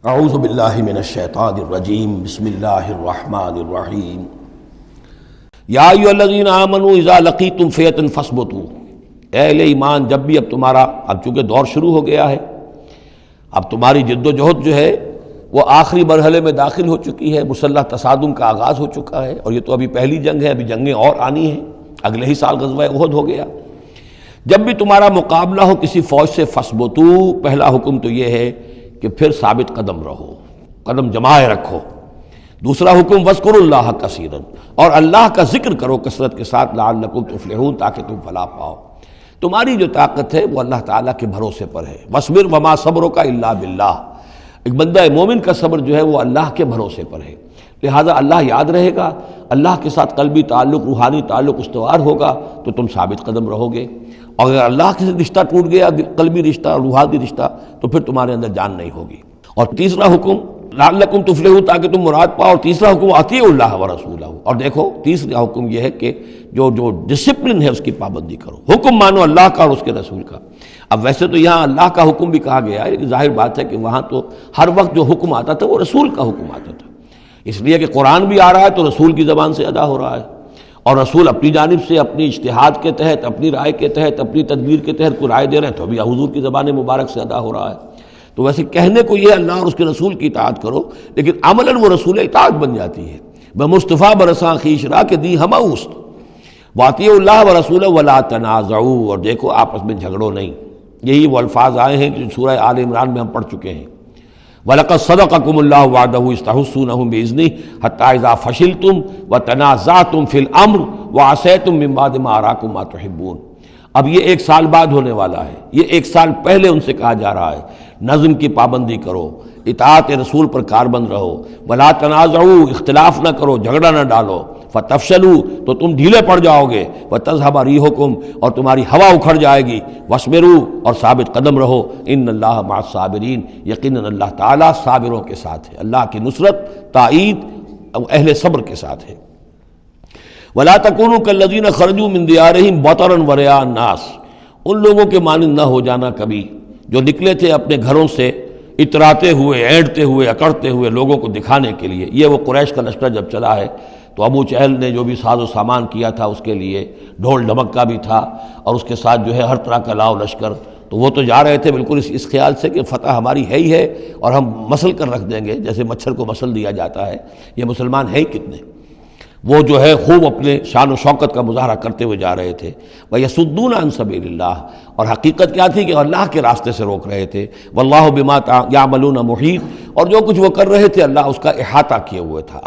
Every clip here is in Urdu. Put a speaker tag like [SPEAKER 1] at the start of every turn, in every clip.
[SPEAKER 1] اعوذ باللہ من الشیطان الرجیم بسم اللہ الرحمن الرحیم یا ایھا الذین آمنوا اذا لقیتم فئۃ فاثبتوا، اے اہل ایمان جب بھی اب چونکہ دور شروع ہو گیا ہے، اب تمہاری جد و جہد جو ہے وہ آخری مرحلے میں داخل ہو چکی ہے، مسلح تصادم کا آغاز ہو چکا ہے، اور یہ تو ابھی پہلی جنگ ہے، ابھی جنگیں اور آنی ہیں، اگلے ہی سال غزوہ احد ہو گیا۔ جب بھی تمہارا مقابلہ ہو کسی فوج سے فاثبتوا، پہلا حکم تو یہ ہے کہ پھر ثابت قدم رہو، قدم جمائے رکھو۔ دوسرا حکم واذکروا اللہ کثیرا، اور اللہ کا ذکر کرو کثرت کے ساتھ، لعلکم تفلحون، تاکہ تم فلاح پاؤ۔ تمہاری جو طاقت ہے وہ اللہ تعالیٰ کے بھروسے پر ہے۔ واصبر وما صبرک الا باللہ، ایک بندہ مومن کا صبر جو ہے وہ اللہ کے بھروسے پر ہے، لہٰذا اللہ یاد رہے گا، اللہ کے ساتھ قلبی تعلق، روحانی تعلق استوار ہوگا تو تم ثابت قدم رہو گے، اور اگر اللہ کے رشتہ ٹوٹ گیا، قلبی رشتہ، روحانی رشتہ، تو پھر تمہارے اندر جان نہیں ہوگی۔ اور تیسرا حکم لعلکم تفلحون، تاکہ تم مراد پاؤ، اور تیسرا حکم اطیعوا اللہ ورسولہ، اور دیکھو تیسرا حکم یہ ہے کہ جو ڈسپلن ہے اس کی پابندی کرو، حکم مانو اللہ کا اور اس کے رسول کا۔ اب ویسے تو یہاں اللہ کا حکم بھی کہا گیا ہے، لیکن ظاہر بات ہے کہ وہاں تو ہر وقت جو حکم آتا تھا وہ رسول کا حکم آتا تھا، اس لیے کہ قرآن بھی آ رہا ہے تو رسول کی زبان سے ادا ہو رہا ہے، اور رسول اپنی جانب سے اپنی اجتہاد کے تحت، اپنی رائے کے تحت، اپنی تدبیر کے تحت کوئی رائے دے رہے ہیں تو ابھی حضور کی زبان مبارک سے ادا ہو رہا ہے۔ تو ویسے کہنے کو یہ اللہ اور اس کے رسول کی اطاعت کرو، لیکن عملاً وہ رسول اطاعت بن جاتی ہے۔ بمصطفیٰ برساں خویش را کہ دی ہمہ اوست، واطیعوا اللہ ورسولہ ولا تنازعوا، اور دیکھو آپس میں جھگڑو نہیں۔ یہی وہ الفاظ آئے ہیں جو سورہ آل عمران میں ہم پڑھ چکے ہیں۔ وَلَقَدْ صَدَقَكُمُ اللَّهُ وَعْدَهُ إِذْ تَحُسُّونَهُمْ بِإِذْنِهِ حَتَّىٰ إِذَا فَشِلْتُمْ وَتَنَازَعْتُمْ فِي الْأَمْرِ وَعَصَيْتُمْ مِن بَعْدِ مَا أَرَاكُمْ مَا تُحِبُّونَ۔ اب یہ ایک سال بعد ہونے والا ہے، یہ ایک سال پہلے ان سے کہا جا رہا ہے نظم کی پابندی کرو، اطاعت رسول پر کاربند رہو، ولا تنازعوا، اختلاف نہ کرو، جھگڑا نہ ڈالو، فتفشلوا، تو تم ڈھیلے پڑ جاؤ گے، وتذهب ريحكم، اور تمہاری ہوا اکھڑ جائے گی، واصبروا، اور ثابت قدم رہو، ان اللہ مع الصابرین، یقیناً اللہ تعالیٰ صابروں کے ساتھ ہے، اللہ کی نصرت، تائید اہل صبر کے ساتھ ہے۔ ولا تکونوا کالذین خرجوا من دیارہم بطرا ورئاء الناس، ان لوگوں کے مانند نہ ہو جانا کبھی جو نکلے تھے اپنے گھروں سے اتراتے ہوئے، اینٹتے ہوئے، اکڑتے ہوئے، لوگوں کو دکھانے کے لیے۔ یہ وہ قریش کا لشکر جب چلا ہے تو ابو جہل نے جو بھی ساز و سامان کیا تھا اس کے لیے ڈھول ڈھمک کا بھی تھا، اور اس کے ساتھ جو ہے ہر طرح کا لاؤ لشکر، تو وہ تو جا رہے تھے بالکل اس خیال سے کہ فتح ہماری ہے ہی ہے، اور ہم مسل کر رکھ دیں گے، جیسے مچھر کو مسل دیا جاتا ہے۔ یہ مسلمان ہے ہی کتنے، وہ جو ہے خوب اپنے شان و شوکت کا مظاہرہ کرتے ہوئے جا رہے تھے۔ وَيَصُدُّونَ عَن سَبِيلِ اللَّهِ، اور حقیقت کیا تھی کہ اللہ کے راستے سے روک رہے تھے۔ وَاللَّهُ بِمَا يَعْمَلُونَ مُحِيطٌ، اور جو کچھ وہ کر رہے تھے اللہ اس کا احاطہ کیے ہوئے تھا،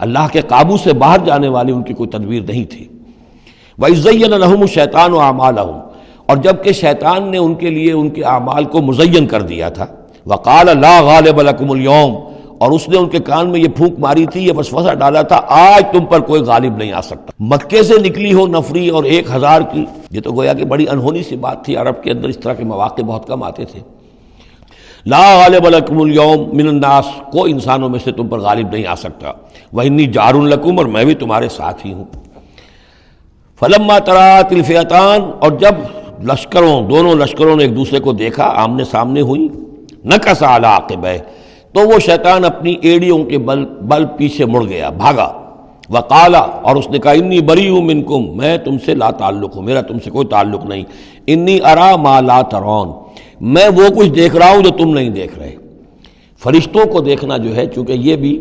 [SPEAKER 1] اللہ کے قابو سے باہر جانے والی ان کی کوئی تدبیر نہیں تھی۔ وَإِذْ زَيَّنَ لَهُمُ الشَّيْطَانُ أَعْمَالَهُمْ، اور جب کہ شیطان نے ان کے لیے ان کے اعمال کو مزین کر دیا تھا۔ وَقَالَ لَا غَالِبَ لَكُمُ الْيَوْمَ، اور اس نے ان کے کان میں یہ پھونک ماری تھی، یہ وسوسہ ڈالا تھا، آج تم پر کوئی غالب نہیں آ سکتا۔ مکے سے نکلی ہو نفری اور 1000 کی، یہ تو گویا کہ بڑی انہونی سی بات تھی، عرب کے اندر اس طرح کے مواقع بہت کم آتے تھے۔ لا غالب لکم اليوم من الناس، کوئی انسانوں میں سے تم پر غالب نہیں آ سکتا۔ وانی جار لکم، اور میں بھی تمہارے ساتھ ہی ہوں۔ فلما تراءت الفئتان، اور جب دونوں لشکروں نے ایک دوسرے کو دیکھا، آمنے سامنے ہوئی، نکص علی عقبیہ، تو وہ شیطان اپنی ایڑیوں کے بل پیچھے مڑ گیا، بھاگا۔ وقالا، اور اس نے کہا انی بریء منکم، میں تم سے لا تعلق ہوں، میرا تم سے کوئی تعلق نہیں۔ انی ارا ما لا ترون، میں وہ کچھ دیکھ رہا ہوں جو تم نہیں دیکھ رہے۔ فرشتوں کو دیکھنا جو ہے، چونکہ یہ بھی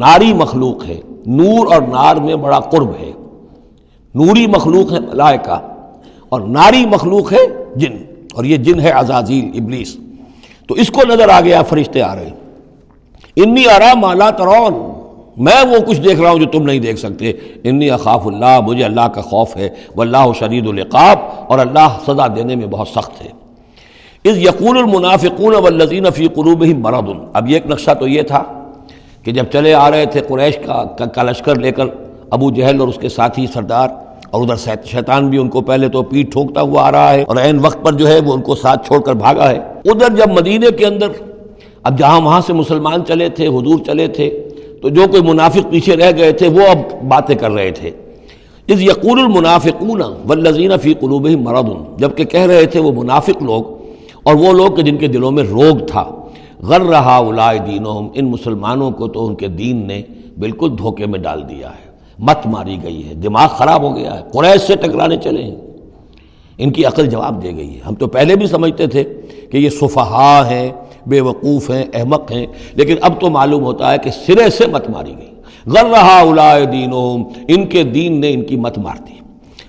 [SPEAKER 1] ناری مخلوق ہے، نور اور نار میں بڑا قرب ہے، نوری مخلوق ہے ملائکہ، اور ناری مخلوق ہے جن، اور یہ جن ہے عزازیل، ابلیس، تو اس کو نظر آ گیا فرشتے آ رہے ہیں۔ انی ارا ما لا ترون، میں وہ کچھ دیکھ رہا ہوں جو تم نہیں دیکھ سکتے۔ انی اخاف اللہ، مجھے اللہ کا خوف ہے۔ واللہ شدید العقاب، اور اللہ سزا دینے میں بہت سخت ہے۔ اذ یقول المنافقون والذین فی قلوبہم مرض، اب یہ ایک نقشہ تو یہ تھا کہ جب چلے آ رہے تھے قریش کا لشکر لے کر ابو جہل اور اس کے ساتھی سردار، اور ادھر شیطان بھی ان کو پہلے تو پیٹ ٹھوکتا ہوا آ رہا ہے، اور عین وقت پر جو ہے وہ ان کو ساتھ چھوڑ کر بھاگا ہے۔ ادھر جب مدینے کے اندر اب جہاں وہاں سے مسلمان چلے تھے، حضور چلے تھے، تو جو کوئی منافق پیچھے رہ گئے تھے وہ اب باتیں کر رہے تھے۔ اذ یقول المنافقون والذین فی قلوبہم مرض، جبکہ کہہ رہے تھے وہ منافق لوگ اور وہ لوگ کہ جن کے دلوں میں روگ تھا، غر ہؤلاء دینہم، ان مسلمانوں کو تو ان کے دین نے بالکل دھوکے میں ڈال دیا ہے، مت ماری گئی ہے، دماغ خراب ہو گیا ہے، قریش سے ٹکرانے چلے ہیں، ان کی عقل جواب دے گئی ہے۔ ہم تو پہلے بھی سمجھتے تھے کہ یہ سفہاء ہیں، بے وقوف ہیں، احمق ہیں، لیکن اب تو معلوم ہوتا ہے کہ سرے سے مت ماری گئی۔ غر ہؤلاء دینہم، ان کے دین نے ان کی مت مار دی۔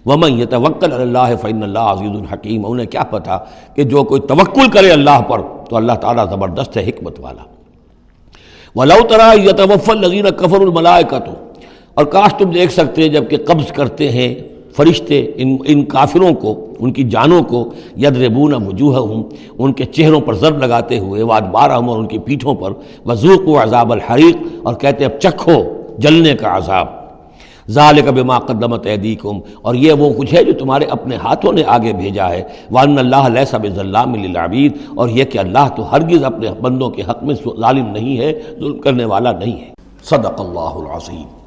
[SPEAKER 1] ومن یتوکل علی اللہ فإن اللہ عزیز حکیم، انہیں کیا پتا کہ جو کوئی توکل کرے اللہ پر تو اللہ تعالیٰ زبردست ہے، حکمت والا۔ وَلَوْ تَرَىٰ يَتَوَفَّى الَّذِينَ كَفَرُوا الْمَلَائِكَةُ، اور کاش تم دیکھ سکتے جب کہ قبض کرتے ہیں فرشتے ان کافروں کو، ان کی جانوں کو، یضربون وجوہہم، ان کے چہروں پر ضرب لگاتے ہوئے، وادبارہم، اور ان کی پیٹھوں پر، وذوقوا عذاب الحریق، اور کہتے اب چکھو جلنے کا عذاب، ذالک بما قدمت ایدیکم، اور یہ وہ کچھ ہے جو تمہارے اپنے ہاتھوں نے آگے بھیجا ہے، وان اللہ لیس بظلام للعبید، اور یہ کہ اللہ تو ہرگز اپنے بندوں کے حق میں ظالم نہیں ہے، ظلم کرنے والا نہیں ہے۔ صدق اللہ العظیم۔